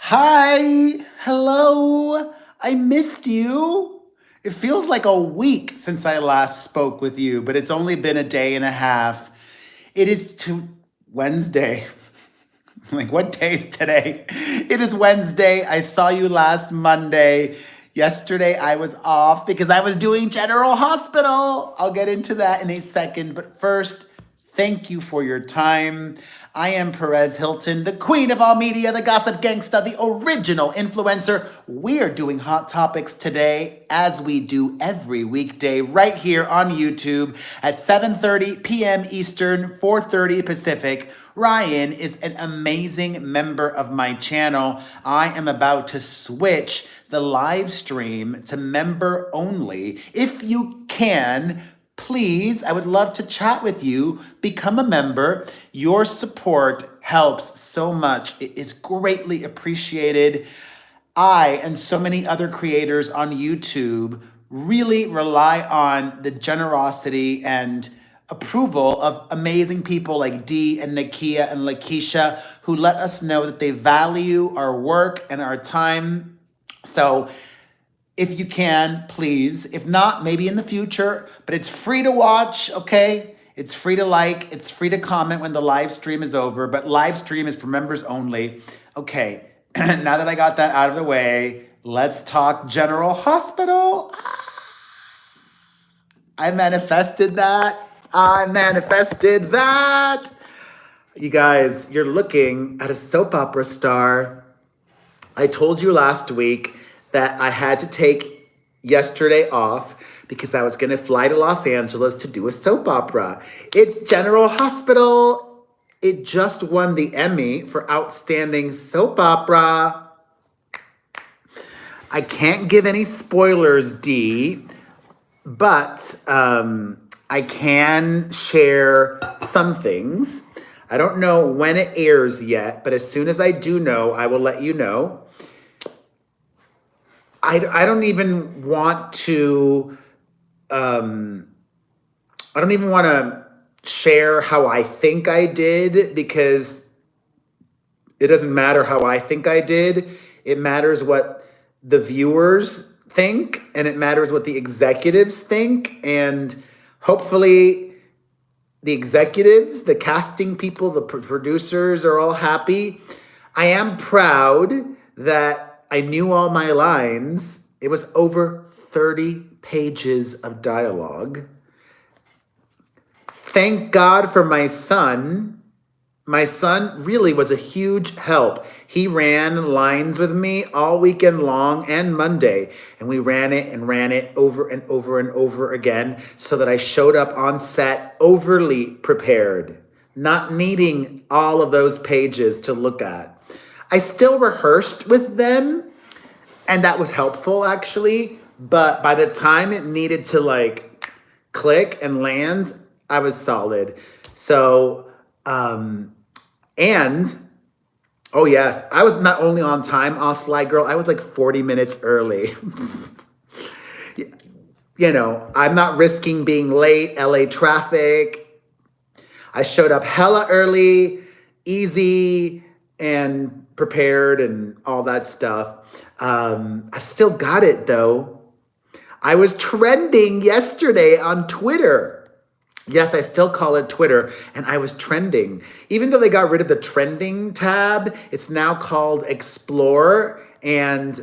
Hi, hello. I missed you. It feels like a week since I last spoke with you, but it's only been a day and a half. It is Wednesday. Like, what day is today? It is Wednesday. I saw you last Monday. Yesterday, I was off because I was doing General Hospital. I'll get into that in a second. But first, thank you for your time. I am Perez Hilton, the queen of all media, the gossip gangsta, the original influencer. We're doing hot topics today, as we do every weekday, right here on YouTube at 7:30 p.m. Eastern, 4:30 Pacific. Ryan is an amazing member of my channel. I am about to switch the live stream to member only. If you can, please, I would love to chat with you. Become a member. Your support helps so much. It is greatly appreciated. I and so many other creators on YouTube really rely on the generosity and approval of amazing people like Dee and Nakia and Lakeisha who let us know that they value our work and our time. So if you can, please. If not, maybe in the future, but it's free to watch, okay? It's free to like, it's free to comment when the live stream is over, but live stream is for members only. Okay, now that I got that out of the way, let's talk General Hospital. I manifested that. I manifested that. You guys, you're looking at a soap opera star. I told you last week that I had to take yesterday off because I was going to fly to Los Angeles to do a soap opera. It's General Hospital. It just won the Emmy for Outstanding Soap Opera. I can't give any spoilers, Dee, but I can share some things. I don't know when it airs yet, but as soon as I do know, I will let you know. I don't even want to, I don't even want to share how I think I did because it doesn't matter how I think I did. It matters what the viewers think and it matters what the executives think. And hopefully the executives, the casting people, the producers are all happy. I am proud that I knew all my lines. It was over 30 pages of dialogue. Thank God for my son. My son really was a huge help. He ran lines with me all weekend long and Monday. And we ran it over and over and over again so that I showed up on set overly prepared, not needing all of those pages to look at. I still rehearsed with them, and that was helpful actually. But by the time it needed to like click and land, I was solid. So, and oh yes, I was not only on time, Osfly girl, I was like 40 minutes early. You know, I'm not risking being late, LA traffic. I showed up hella early, easy, and prepared and all that stuff. I still got it though. I was trending yesterday on Twitter. Yes, I still call it Twitter, and I was trending. Even though they got rid of the trending tab, it's now called Explore, and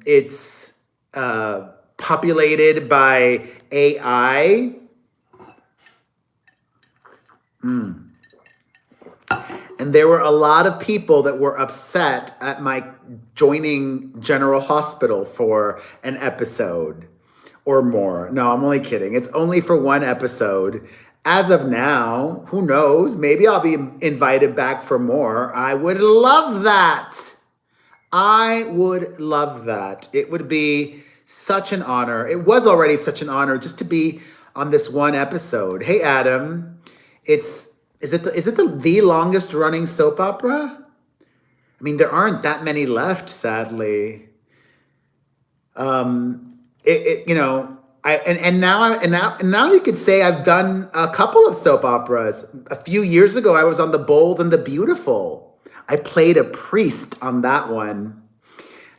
it's populated by AI. And there were a lot of people that were upset at my joining General Hospital for an episode or more. No, I'm only kidding. It's only for one episode. As of now, who knows? Maybe I'll be invited back for more. I would love that. I would love that. It would be such an honor. It was already such an honor just to be on this one episode. Hey, Adam. Is it the longest running soap opera? I mean, there aren't that many left, sadly. You know, now you could say I've done a couple of soap operas. A few years ago, I was on The Bold and the Beautiful. I played a priest on that one.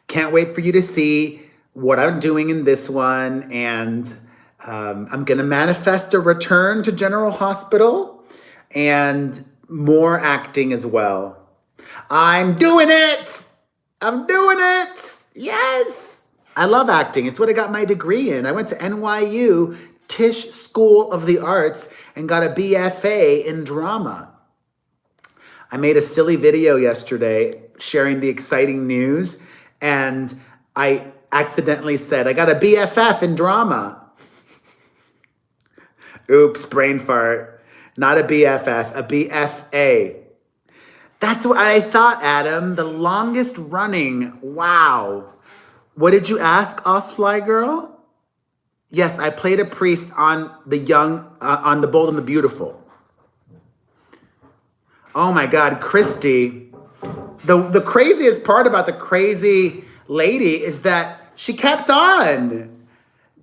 Can't wait for you to see what I'm doing in this one. And I'm going to manifest a return to General Hospital and more acting as well. I'm doing it! I'm doing it! Yes! I love acting. It's what I got my degree in. I went to NYU Tisch School of the Arts and got a BFA in drama. I made a silly video yesterday sharing the exciting news, and I accidentally said, I got a BFF in drama. Oops, brain fart. Not a BFF, a BFA. That's what I thought, Adam. The longest running. Wow. What did you ask, Osfly girl? Yes, I played a priest on on The Bold and the Beautiful. Oh my God, Christy. The craziest part about the crazy lady is that she kept on.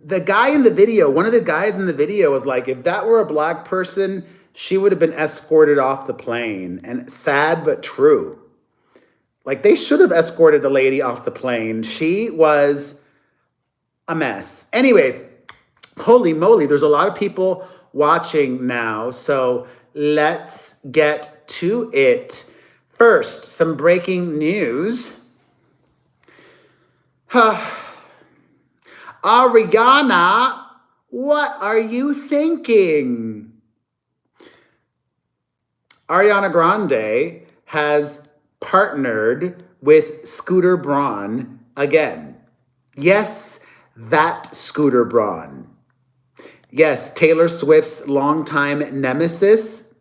The guy in the video, one of the guys in the video was like, if that were a black person, she would have been escorted off the plane. And sad but true. Like, they should have escorted the lady off the plane. She was a mess. Anyways, holy moly, there's a lot of people watching now. So let's get to it. First, some breaking news. Ariana, what are you thinking? Ariana Grande has partnered with Scooter Braun again. Yes, that Scooter Braun. Yes, Taylor Swift's longtime nemesis.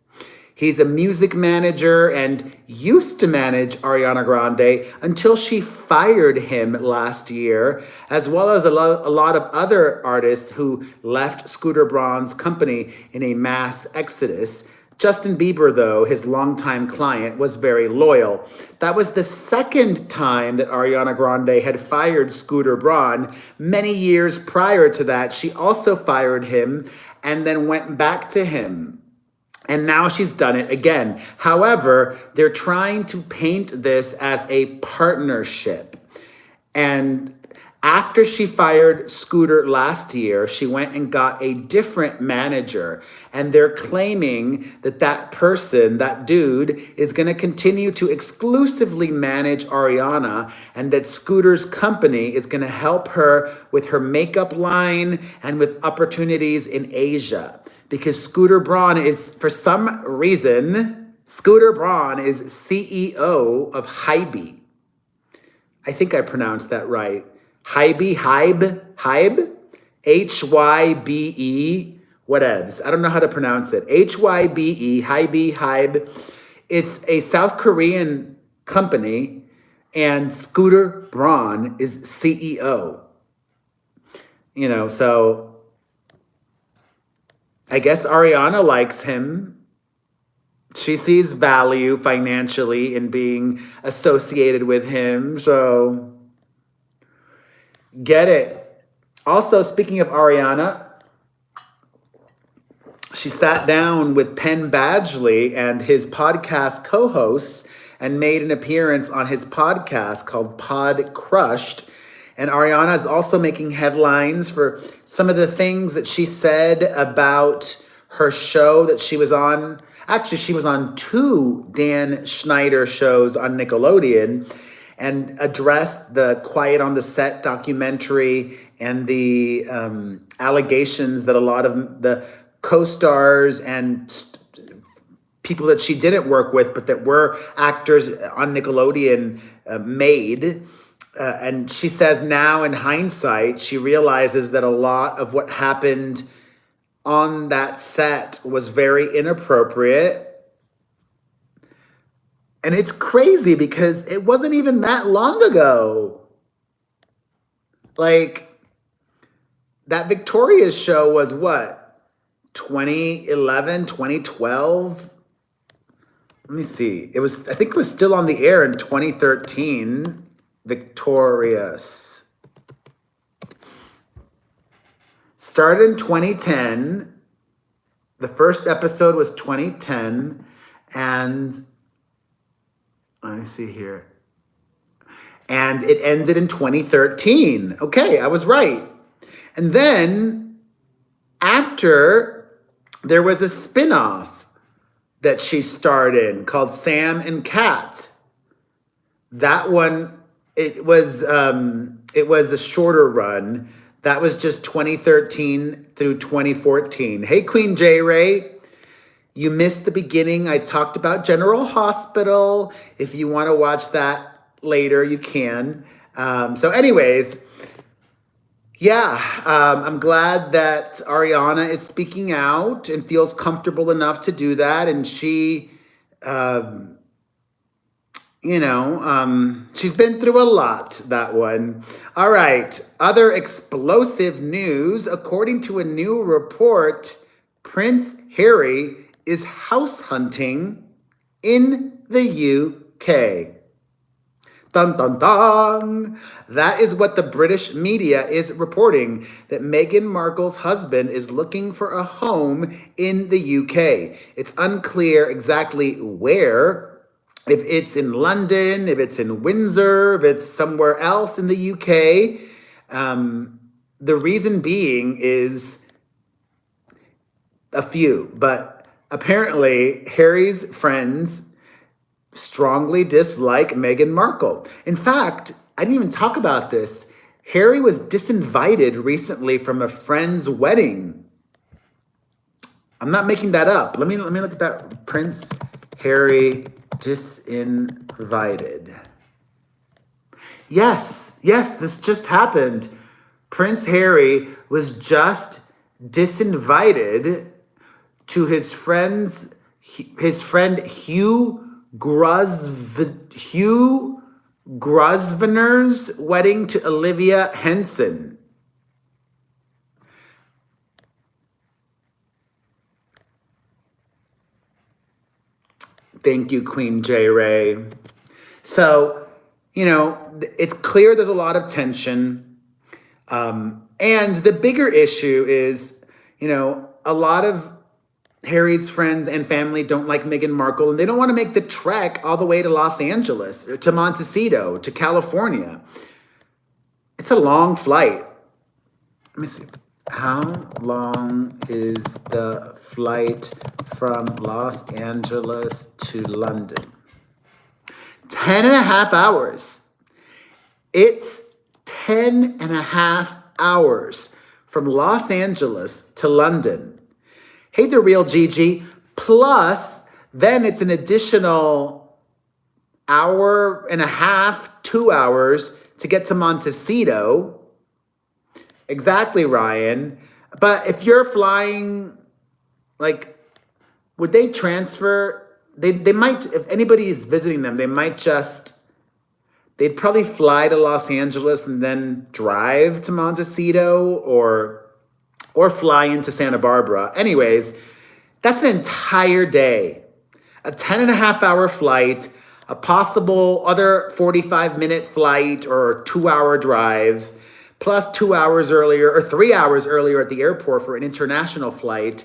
He's a music manager and used to manage Ariana Grande until she fired him last year, as well as a lot of other artists who left Scooter Braun's company in a mass exodus. Justin Bieber, though, his longtime client, was very loyal. That was the second time that Ariana Grande had fired Scooter Braun. Many years prior to that, she also fired him and then went back to him. And now she's done it again. However, they're trying to paint this as a partnership. And after she fired Scooter last year, she went and got a different manager. And they're claiming that that person, that dude, is going to continue to exclusively manage Ariana, and that Scooter's company is going to help her with her makeup line and with opportunities in Asia. Because Scooter Braun is, for some reason, Scooter Braun is CEO of Hybe. I think I pronounced that right. Hybe, Hybe, whatevs. I don't know how to pronounce it. Hybe, Hybe. It's a South Korean company, and Scooter Braun is CEO. You know, so I guess Ariana likes him. She sees value financially in being associated with him, so get it. Also, speaking of Ariana, she sat down with Penn Badgley and his podcast co-hosts and made an appearance on his podcast called Pod Crushed. And Ariana is also making headlines for some of the things that she said about her show that she was on. Actually, she was on 2 Dan Schneider shows on Nickelodeon and addressed the Quiet on the Set documentary and the allegations that a lot of the co-stars and people that she didn't work with, but that were actors on Nickelodeon made. And she says now in hindsight, she realizes that a lot of what happened on that set was very inappropriate. And it's crazy because it wasn't even that long ago. Like, that Victoria's show was what? 2011, 2012? Let me see. I think it was still on the air in 2013. Victorious. Started in 2010. The first episode was 2010. And Let me see here. And it ended in 2013. Okay, I was right. And then after, there was a spin-off that she starred in called Sam and Cat. That one, it was a shorter run. That was just 2013 through 2014. Hey, Queen J Ray, you missed the beginning. I talked about General Hospital. If you want to watch that later, you can. Anyways, yeah, I'm glad that Ariana is speaking out and feels comfortable enough to do that. And she, she's been through a lot, that one. All right, other explosive news. According to a new report, Prince Harry is house hunting in the UK. Dun dun dun. That is what the British media is reporting, that Meghan Markle's husband is looking for a home in the UK. It's unclear exactly where, if it's in London, if it's in Windsor, if it's somewhere else in the UK. The reason being is a few, but apparently Harry's friends strongly dislike Meghan Markle. In fact, I didn't even talk about this. Harry was disinvited recently from a friend's wedding. I'm not making that up. Let me look at that. Prince Harry disinvited. Yes, this just happened. Prince Harry was just disinvited to his friend Hugh Grosvenor's wedding to Olivia Henson. Thank you, Queen J Ray. So, it's clear there's a lot of tension. And the bigger issue is, a lot of Harry's friends and family don't like Meghan Markle, and they don't want to make the trek all the way to Los Angeles, or to Montecito, to California. It's a long flight. Let me see. How long is the flight from Los Angeles to London? 10 and a half hours. It's 10 and a half hours from Los Angeles to London. Hey, The Real Gigi. Plus, then it's an additional hour and a half, 2 hours to get to Montecito. Exactly, Ryan. But if you're flying, would they transfer? They might, if anybody is visiting them, they'd probably fly to Los Angeles and then drive to Montecito or fly into Santa Barbara. Anyways, that's an entire day. A 10 and a half hour flight, a possible other 45-minute flight or 2-hour drive, plus 2 hours earlier or 3 hours earlier at the airport for an international flight.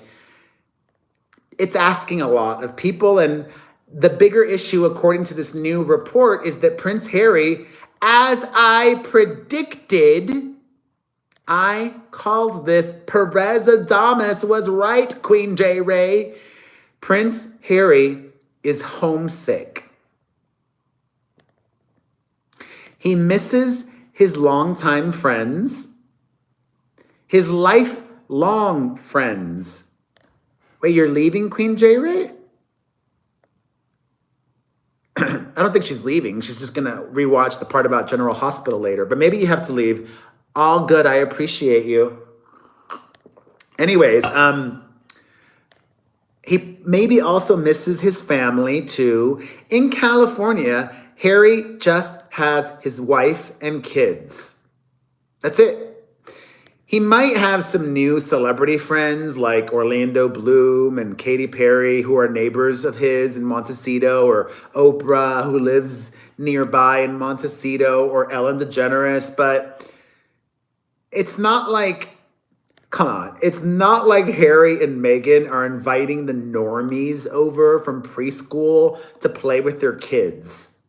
It's asking a lot of people. And the bigger issue, according to this new report, is that Prince Harry, as I predicted, I called this, Perez Adamas was right, Queen J Ray. Prince Harry is homesick. He misses his longtime friends, his lifelong friends. Wait, you're leaving, Queen J Ray? I don't think she's leaving. She's just going to rewatch the part about General Hospital later. But maybe you have to leave. All good. I appreciate you. Anyways, he maybe also misses his family too. In California, Harry just has his wife and kids. That's it. He might have some new celebrity friends like Orlando Bloom and Katy Perry, who are neighbors of his in Montecito, or Oprah, who lives nearby in Montecito, or Ellen DeGeneres. But it's not like, come on, it's not like Harry and Meghan are inviting the normies over from preschool to play with their kids.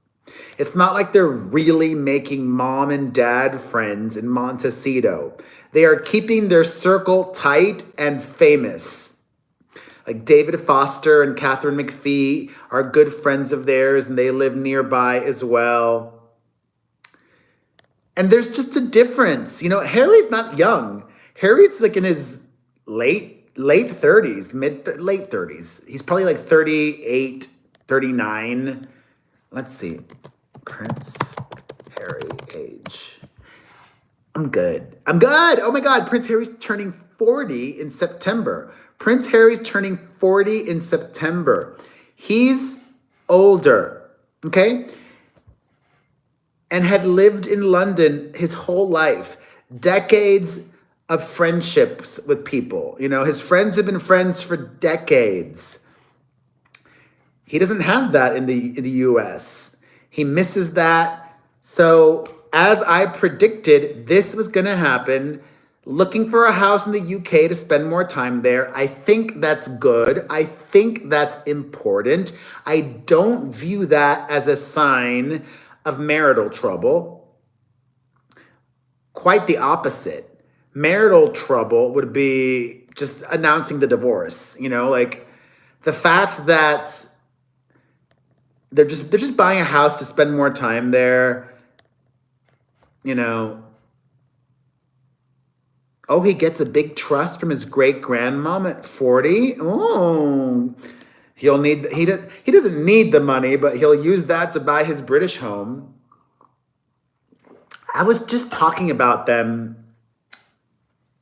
It's not like they're really making mom and dad friends in Montecito. They are keeping their circle tight and famous. Like David Foster and Catherine McPhee are good friends of theirs, and they live nearby as well. And there's just a difference. You know, Harry's not young. Harry's like in his late 30s, late 30s. He's probably like 38, 39. Let's see. Prince Harry age. I'm good. Oh my God, Prince Harry's turning 40 in September. Prince Harry's turning 40 in September. He's older, okay? And had lived in London his whole life. Decades of friendships with people. You know, his friends have been friends for decades. He doesn't have that in the US. He misses that. So as I predicted, this was gonna happen. Looking for a house in the UK to spend more time there. I think that's good. I think that's important. I don't view that as a sign of marital trouble. Quite the opposite. Marital trouble would be just announcing the divorce, you know, like the fact that they're just buying a house to spend more time there, you know. Oh, he gets a big trust from his great grandmom at 40. Oh, he doesn't need the money, but he'll use that to buy his British home. I was just talking about them.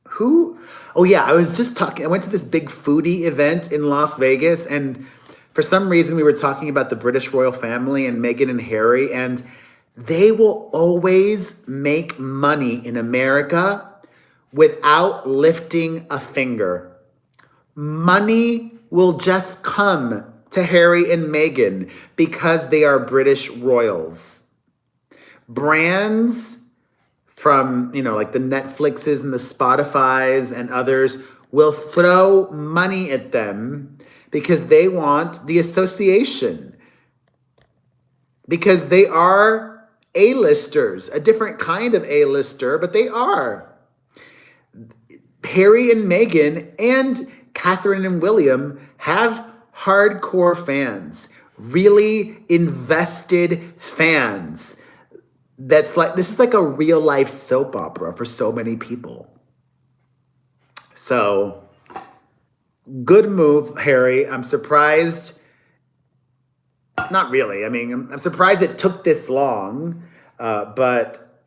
Who? Oh yeah, I went to this big foodie event in Las Vegas, and for some reason we were talking about the British royal family and Meghan and Harry, and they will always make money in America without lifting a finger. Money will just come to Harry and Meghan because they are British royals. Brands from, you know, like the Netflixes and the Spotifys and others will throw money at them because they want the association. Because they are A-listers, a different kind of A-lister, but they are. Harry and Meghan and Catherine and William have hardcore fans, really invested fans. This is like a real life soap opera for so many people. So, good move, Harry. I'm surprised. Not really. I mean, I'm surprised it took this long, but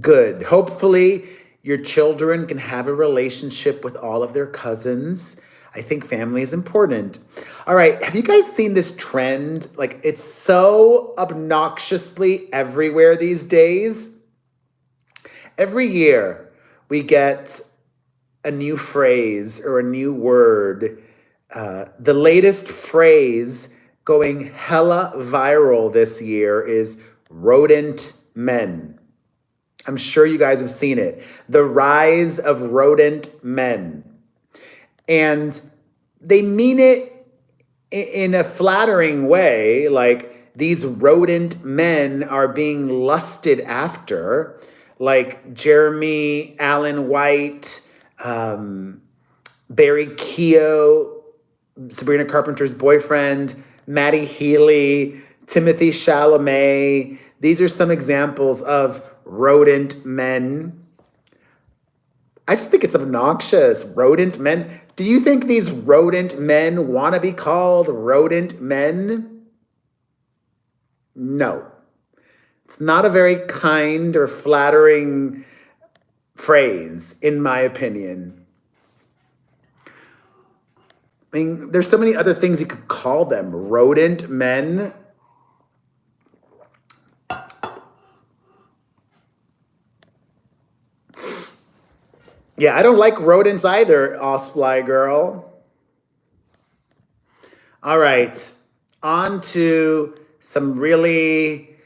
good. Hopefully, your children can have a relationship with all of their cousins. I think family is important. All right, have you guys seen this trend? Like, it's so obnoxiously everywhere these days. Every year, we get a new phrase or a new word. The latest phrase going hella viral this year is rodent men. I'm sure you guys have seen it. The rise of rodent men. And they mean it in a flattering way, like these rodent men are being lusted after, like Jeremy Allen White, Barry Keogh, Sabrina Carpenter's boyfriend, Maddie Healy, Timothy Chalamet. These are some examples of rodent men. I just think it's obnoxious. Rodent men. Do you think these rodent men want to be called rodent men? No. It's not a very kind or flattering phrase, in my opinion. I mean, there's so many other things you could call them. Rodent men. Yeah, I don't like rodents either, Osfly girl. All right, on to some really...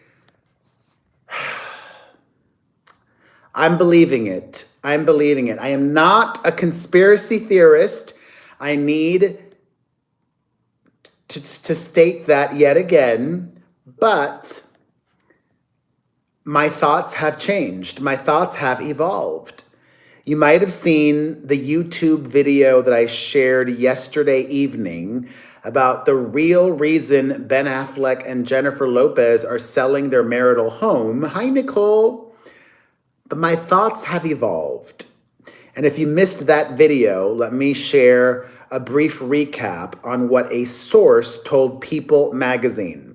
I'm believing it. I am not a conspiracy theorist. I need to state that yet again, But my thoughts have changed. My thoughts have evolved. You might have seen the YouTube video that I shared yesterday evening about the real reason Ben Affleck and Jennifer Lopez are selling their marital home. Hi, Nicole. But my thoughts have evolved. And if you missed that video, let me share a brief recap on what a source told People magazine.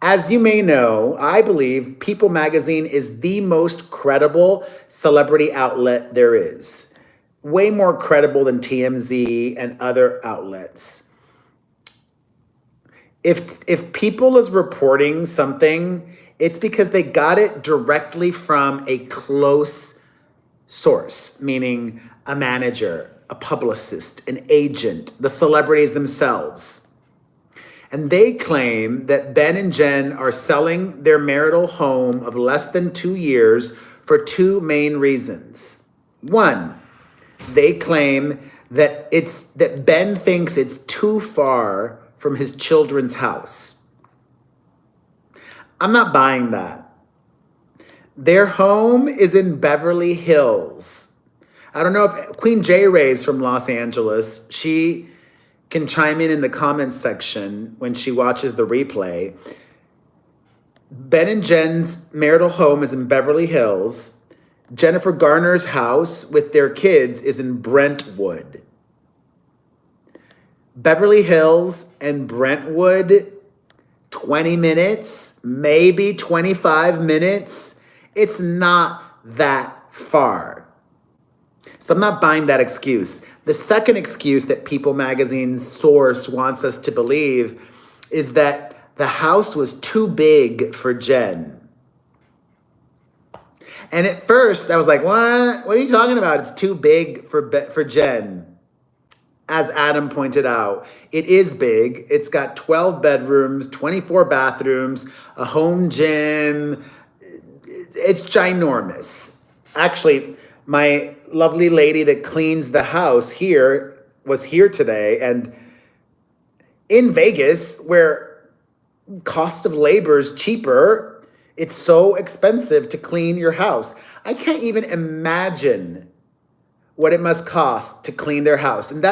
As you may know, I believe People magazine is the most credible celebrity outlet there is. Way more credible than TMZ and other outlets. If People is reporting something, it's because they got it directly from a close source, meaning a manager, a publicist, an agent, the celebrities themselves. And they claim that Ben and Jen are selling their marital home of less than 2 years for two main reasons. One, they claim that Ben thinks it's too far from his children's house. I'm not buying that. Their home is in Beverly Hills. I don't know if Queen J. Ray's from Los Angeles. She can chime in the comments section when she watches the replay. Ben and Jen's marital home is in Beverly Hills. Jennifer Garner's house with their kids is in Brentwood. Beverly Hills and Brentwood, 20 minutes, maybe 25 minutes. It's not that far. So I'm not buying that excuse. The second excuse that People magazine's source wants us to believe is that the house was too big for Jen. And at first I was like, what? What are you talking about? It's too big for Jen. As Adam pointed out, it is big. It's got 12 bedrooms, 24 bathrooms, a home gym. It's ginormous. Actually, my lovely lady that cleans the house here was here today, and in Vegas, where cost of labor is cheaper, it's so expensive to clean your house. I can't even imagine what it must cost to clean their house. And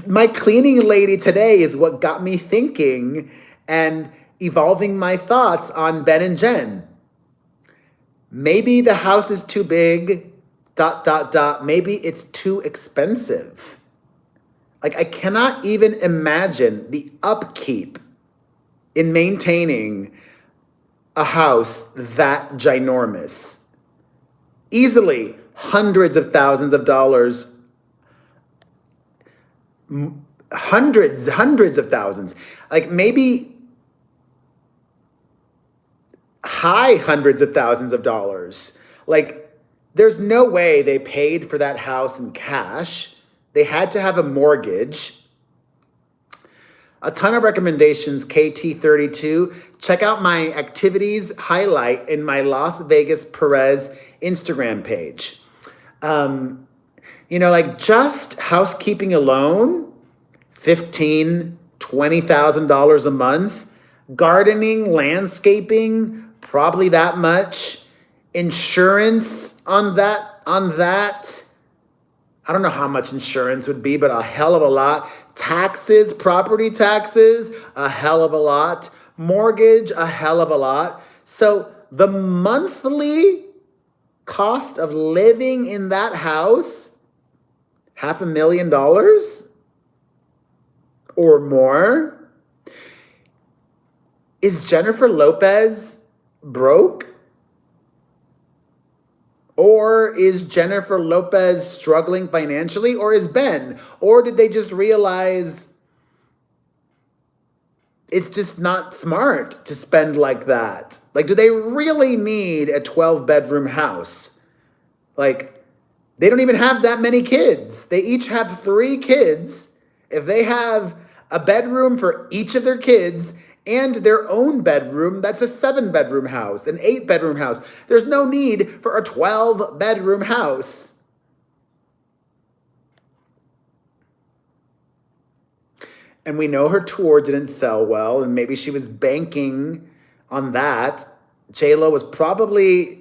my cleaning lady today is what got me thinking and evolving my thoughts on Ben and Jen. Maybe the house is too big, ... Maybe it's too expensive. Like, I cannot even imagine the upkeep in maintaining a house that ginormous. Easily hundreds of thousands of dollars, hundreds of thousands, like maybe high hundreds of thousands of dollars. Like, there's no way they paid for that house in cash. They had to have a mortgage. A ton of recommendations, KT32. Check out my activities highlight in my Las Vegas Perez Instagram page. Like just housekeeping alone, $15,000, $20,000 a month. Gardening, landscaping, probably that much. Insurance on that. I don't know how much insurance would be, but a hell of a lot. Taxes, property taxes, a hell of a lot. Mortgage, a hell of a lot. So the monthly cost of living in that house, $500,000 or more. Is Jennifer Lopez broke? Or is Jennifer Lopez struggling financially? Or is Ben? Or did they just realize it's just not smart to spend like that? Like, do they really need a 12-bedroom house? Like, they don't even have that many kids. They each have 3 kids. If they have a bedroom for each of their kids and their own bedroom, that's a 7-bedroom house, an 8-bedroom house. There's no need for a 12-bedroom house. And we know her tour didn't sell well, and maybe she was banking on that. JLo was probably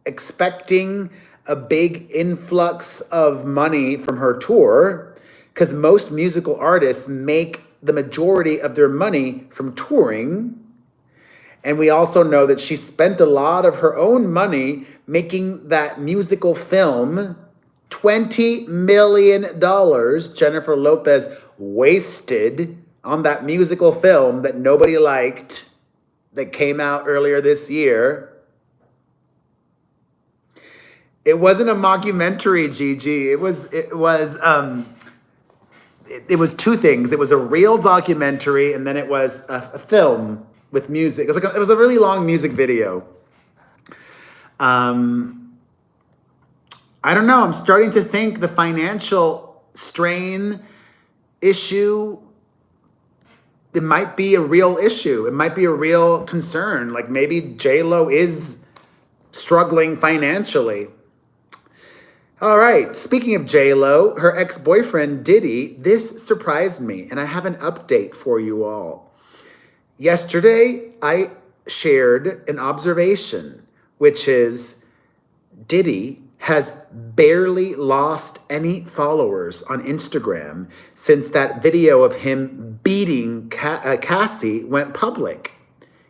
expecting a big influx of money from her tour because most musical artists make the majority of their money from touring. And we also know that she spent a lot of her own money making that musical film. $20 million Jennifer Lopez wasted on that musical film that nobody liked that came out earlier this year. It wasn't a mockumentary, Gigi. It was two things. It was a real documentary, and then it was a film with music. It was a really long music video. I don't know. I'm starting to think the financial strain issue, it might be a real issue. It might be a real concern. Like maybe JLo is struggling financially. All right. Speaking of JLo, her ex-boyfriend Diddy, this surprised me, and I have an update for you all. Yesterday, I shared an observation, which is Diddy has barely lost any followers on Instagram since that video of him beating Cassie went public.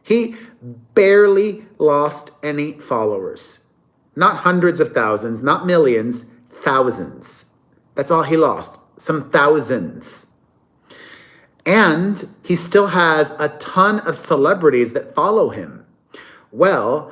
He barely lost any followers. Not hundreds of thousands, not millions, thousands. That's all he lost, some thousands. And he still has a ton of celebrities that follow him. Well,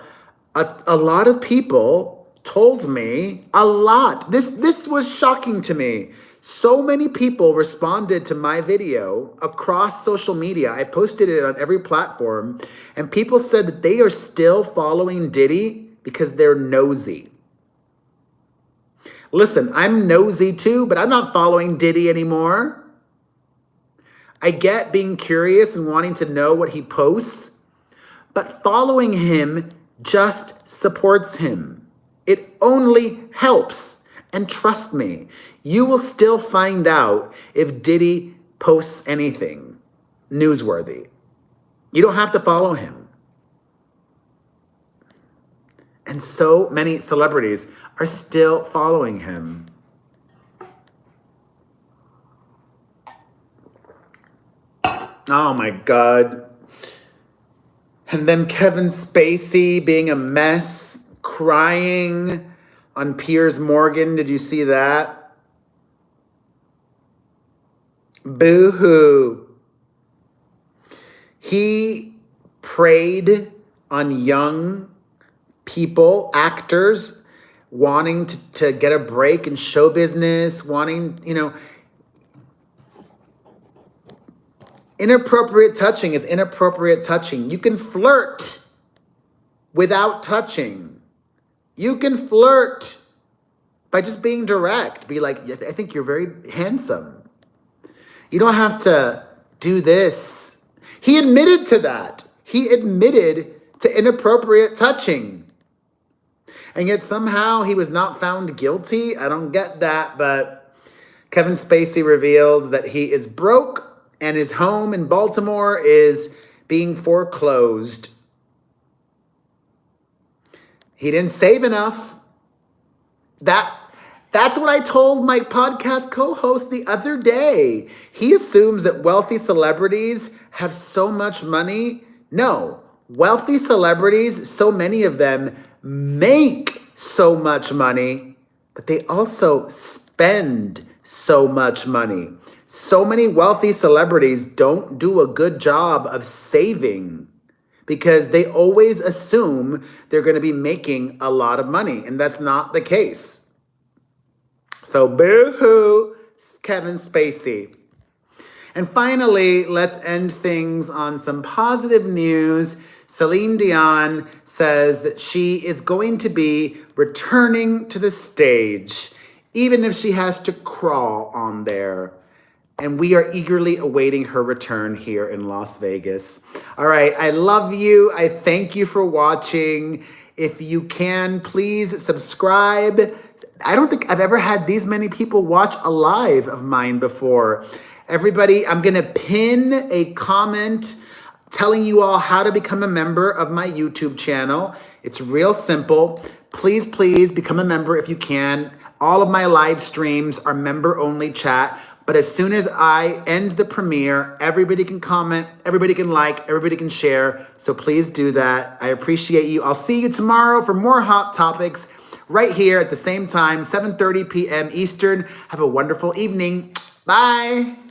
a lot of people told me a lot. This was shocking to me. So many people responded to my video across social media. I posted it on every platform, and people said that they are still following Diddy because they're nosy. Listen, I'm nosy too, but I'm not following Diddy anymore. I get being curious and wanting to know what he posts, but following him just supports him. It only helps. And trust me, you will still find out if Diddy posts anything newsworthy. You don't have to follow him. And so many celebrities are still following him. Oh my God. And then Kevin Spacey being a mess, crying on Piers Morgan. Did you see that? Boo-hoo. He preyed on young people, actors, wanting to get a break in show business, wanting, inappropriate touching is inappropriate touching. You can flirt without touching. You can flirt by just being direct. Be like, I think you're very handsome. You don't have to do this. He admitted to that. He admitted to inappropriate touching. And yet somehow he was not found guilty. I don't get that, but Kevin Spacey revealed that he is broke and his home in Baltimore is being foreclosed. He didn't save enough. That's what I told my podcast co-host the other day. He assumes that wealthy celebrities have so much money. No, wealthy celebrities, so many of them make so much money, but they also spend so much money. So many wealthy celebrities don't do a good job of saving because they always assume they're going to be making a lot of money, and that's not the case. So boo-hoo, Kevin Spacey. And finally, let's end things on some positive news. Celine Dion says that she is going to be returning to the stage, even if she has to crawl on there. And we are eagerly awaiting her return here in Las Vegas. All right, I love you. I thank you for watching. If you can, please subscribe. I don't think I've ever had these many people watch a live of mine before. Everybody, I'm gonna pin a comment telling you all how to become a member of my YouTube channel. It's real simple. Please, please become a member if you can. All of my live streams are member-only chat, but as soon as I end the premiere, everybody can comment, everybody can like, everybody can share, so please do that. I appreciate you. I'll see you tomorrow for more hot topics right here at the same time, 7:30 p.m. Eastern. Have a wonderful evening. Bye.